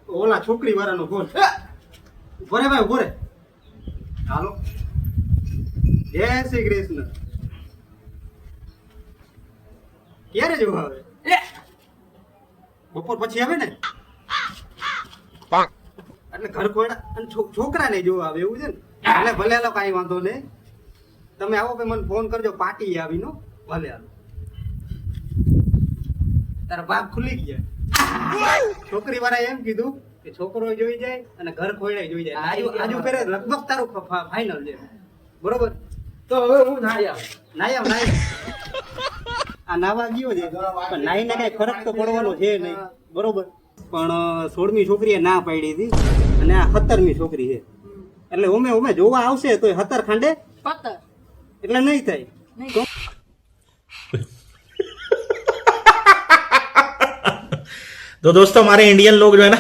ઓલા છોકરી વાળાનો ફોન. ઉભો રે ભાઈ, ઉભો રે. હાલો. જય શ્રી કૃષ્ણ. ક્યારે જવું આવે? બપોર પછી આવે ને? એટલે ઘર ખોડા અને છોકરા ને જોવા આવે એવું છે ને? ભલે ભલે હાલો, કાંઈ વાંધો નહીં. તમે આવો કે મને ફોન કરજો, પાર્ટી આવી નો. ભલે હાલો. તારા બાપ ખુલી ગયા. છોકરી વાળા એમ કીધું કે છોકરો જોઈ જાય અને ઘર ખોયડા જોઈ જાય. આજુ ફેરે લગભગ તારું ફાઇનલ છે. બરોબર? તો હવે હું નાયા આ નાવા ગયો છે પણ નાઈને કઈ ફરક તો પડવાનો છે નહીં. બરોબર? પણ 16મી છોકરીએ ના પાડી હતી અને આ 17મી છોકરી છે એટલે ઓમે જોવા આવશે તો 17 ખાંડે પતર એટલે નહીં થાય. तो दोस्तों हमारे इंडियन लोग जो है ना